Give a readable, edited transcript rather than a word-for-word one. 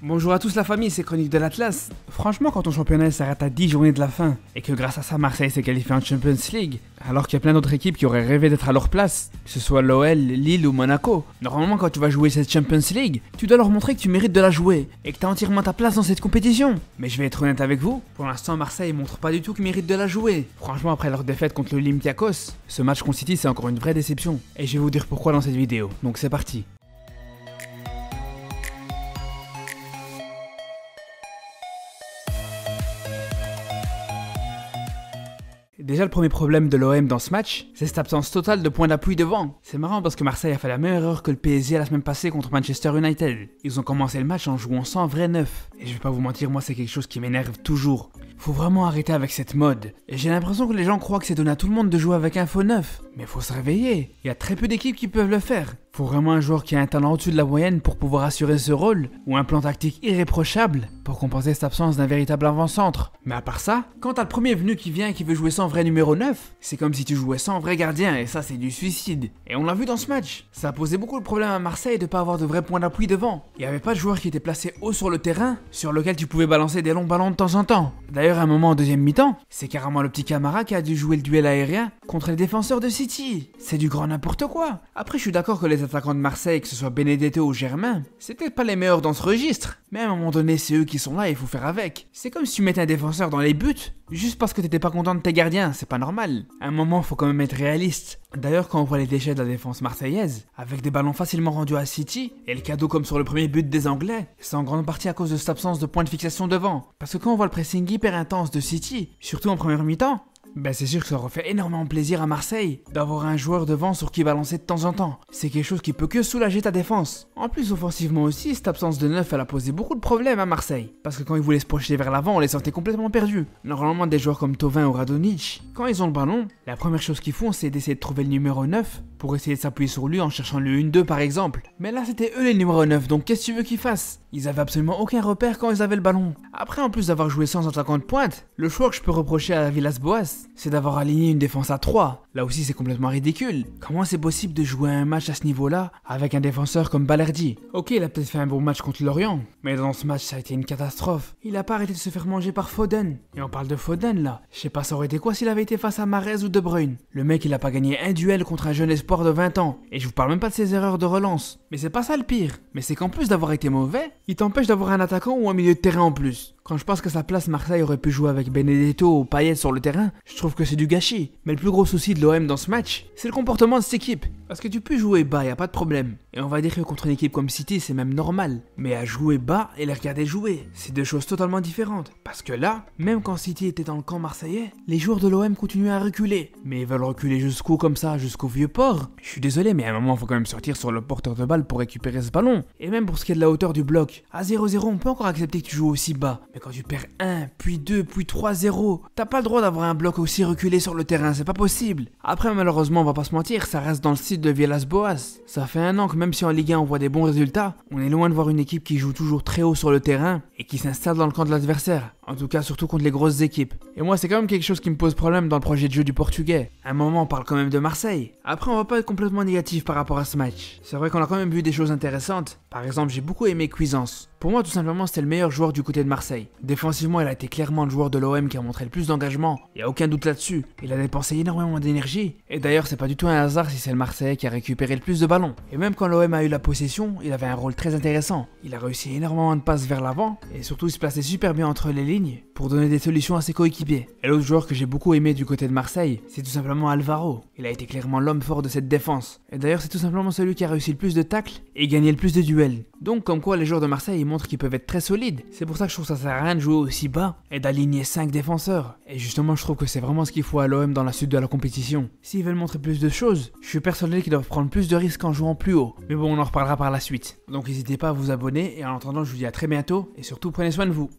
Bonjour à tous la famille, c'est Chronique de l'Atlas. Franchement, quand ton championnat s'arrête à 10 journées de la fin, et que grâce à ça Marseille s'est qualifié en Champions League, alors qu'il y a plein d'autres équipes qui auraient rêvé d'être à leur place, que ce soit l'OL, Lille ou Monaco, normalement quand tu vas jouer cette Champions League, tu dois leur montrer que tu mérites de la jouer, et que tu as entièrement ta place dans cette compétition. Mais je vais être honnête avec vous, pour l'instant Marseille montre pas du tout qu'ils méritent de la jouer. Franchement, après leur défaite contre l'Olympiakos, ce match contre City c'est encore une vraie déception. Et je vais vous dire pourquoi dans cette vidéo, donc c'est parti. Déjà le premier problème de l'OM dans ce match, c'est cette absence totale de points d'appui devant. C'est marrant parce que Marseille a fait la même erreur que le PSG la semaine passée contre Manchester United. Ils ont commencé le match en jouant sans vrai neuf. Et je vais pas vous mentir, moi c'est quelque chose qui m'énerve toujours. Faut vraiment arrêter avec cette mode. Et j'ai l'impression que les gens croient que c'est donné à tout le monde de jouer avec un faux neuf. Mais faut se réveiller. Il y a très peu d'équipes qui peuvent le faire. Faut vraiment un joueur qui a un talent au-dessus de la moyenne pour pouvoir assurer ce rôle, ou un plan tactique irréprochable pour compenser cette absence d'un véritable avant-centre. Mais à part ça, quand t'as le premier venu qui vient et qui veut jouer sans vrai numéro 9, c'est comme si tu jouais sans vrai gardien, et ça c'est du suicide. Et on l'a vu dans ce match. Ça a posé beaucoup de problèmes à Marseille de pas avoir de vrais points d'appui devant. Il n'y avait pas de joueur qui était placé haut sur le terrain, sur lequel tu pouvais balancer des longs ballons de temps en temps. D'ailleurs à un moment en deuxième mi-temps, c'est carrément le petit Camara qui a dû jouer le duel aérien contre les défenseurs de City. C'est du grand n'importe quoi. Après je suis d'accord que les attaquants de Marseille, que ce soit Benedetto ou Germain, c'est peut-être pas les meilleurs dans ce registre, mais à un moment donné c'est eux qui sont là et il faut faire avec. C'est comme si tu mettais un défenseur dans les buts, juste parce que t'étais pas content de tes gardiens, c'est pas normal. À un moment faut quand même être réaliste. D'ailleurs quand on voit les déchets de la défense marseillaise, avec des ballons facilement rendus à City, et le cadeau comme sur le premier but des Anglais, c'est en grande partie à cause de cette absence de point de fixation devant. Parce que quand on voit le pressing hyper intense de City, surtout en première mi-temps, ben c'est sûr que ça aurait fait énormément plaisir à Marseille d'avoir un joueur devant sur qui balancer de temps en temps. C'est quelque chose qui peut que soulager ta défense. En plus offensivement aussi, cette absence de neuf elle a posé beaucoup de problèmes à Marseille. Parce que quand ils voulaient se projeter vers l'avant, on les sentait complètement perdus. Normalement des joueurs comme Thauvin ou Radonjic, quand ils ont le ballon, la première chose qu'ils font c'est d'essayer de trouver le numéro 9 pour essayer de s'appuyer sur lui en cherchant le 1-2 par exemple. Mais là c'était eux les numéros 9, donc qu'est-ce que tu veux qu'ils fassent? Ils avaient absolument aucun repère quand ils avaient le ballon. Après en plus d'avoir joué sans attaquant de pointe, le choix que je peux reprocher à Villas-Boas, c'est d'avoir aligné une défense à 3. Là aussi c'est complètement ridicule. Comment c'est possible de jouer un match à ce niveau-là avec un défenseur comme Balerdi? Ok, il a peut-être fait un bon match contre Lorient, mais dans ce match ça a été une catastrophe. Il a pas arrêté de se faire manger par Foden. Et on parle de Foden là. Je sais pas ça aurait été quoi s'il avait été face à Mahrez ou De Bruyne. Le mec il a pas gagné un duel contre un jeune espoir de 20 ans. Et je vous parle même pas de ses erreurs de relance. Mais c'est pas ça le pire. Mais c'est qu'en plus d'avoir été mauvais, il t'empêche d'avoir un attaquant ou un milieu de terrain en plus. Quand je pense qu'à sa place Marseille aurait pu jouer avec Benedetto ou Payet sur le terrain, je trouve que c'est du gâchis. Mais le plus gros souci de l'OM dans ce match, c'est le comportement de cette équipe. Parce que tu peux jouer bas, y a pas de problème. Et on va dire que contre une équipe comme City, c'est même normal. Mais à jouer bas et les regarder jouer, c'est deux choses totalement différentes. Parce que là, même quand City était dans le camp marseillais, les joueurs de l'OM continuaient à reculer. Mais ils veulent reculer jusqu'où comme ça, jusqu'au vieux port? Je suis désolé, mais à un moment, faut quand même sortir sur le porteur de balle pour récupérer ce ballon. Et même pour ce qui est de la hauteur du bloc, à 0-0, on peut encore accepter que tu joues aussi bas. Mais quand tu perds 1, puis 2, puis 3-0, t'as pas le droit d'avoir un bloc aussi reculé sur le terrain, c'est pas possible. Après, malheureusement, on va pas se mentir, ça reste dans le style de Villas-Boas. Ça fait un an que même si en Ligue 1 on voit des bons résultats, on est loin de voir une équipe qui joue toujours très haut sur le terrain et qui s'installe dans le camp de l'adversaire. En tout cas, surtout contre les grosses équipes. Et moi, c'est quand même quelque chose qui me pose problème dans le projet de jeu du Portugais. À un moment, on parle quand même de Marseille. Après, on va pas être complètement négatif par rapport à ce match. C'est vrai qu'on a quand même vu des choses intéressantes. Par exemple, j'ai beaucoup aimé Cuisance. Pour moi, tout simplement, c'était le meilleur joueur du côté de Marseille. Défensivement, il a été clairement le joueur de l'OM qui a montré le plus d'engagement. Il y a aucun doute là-dessus. Il a dépensé énormément d'énergie. Et d'ailleurs, c'est pas du tout un hasard si c'est le Marseillais qui a récupéré le plus de ballons. Et même quand l'OM a eu la possession, il avait un rôle très intéressant. Il a réussi énormément de passes vers l'avant. Et surtout, il se plaçait super bien entre les lignes pour donner des solutions à ses coéquipiers. Et l'autre joueur que j'ai beaucoup aimé du côté de Marseille, c'est tout simplement Alvaro. Il a été clairement l'homme fort de cette défense. Et d'ailleurs, c'est tout simplement celui qui a réussi le plus de tacles et gagné le plus de duels. Donc, comme quoi les joueurs de Marseille ils montrent qu'ils peuvent être très solides. C'est pour ça que je trouve que ça sert à rien de jouer aussi bas et d'aligner 5 défenseurs. Et justement, je trouve que c'est vraiment ce qu'il faut à l'OM dans la suite de la compétition. S'ils veulent montrer plus de choses, je suis persuadé qu'ils doivent prendre plus de risques en jouant plus haut. Mais bon, on en reparlera par la suite. Donc n'hésitez pas à vous abonner et en attendant, je vous dis à très bientôt et surtout prenez soin de vous.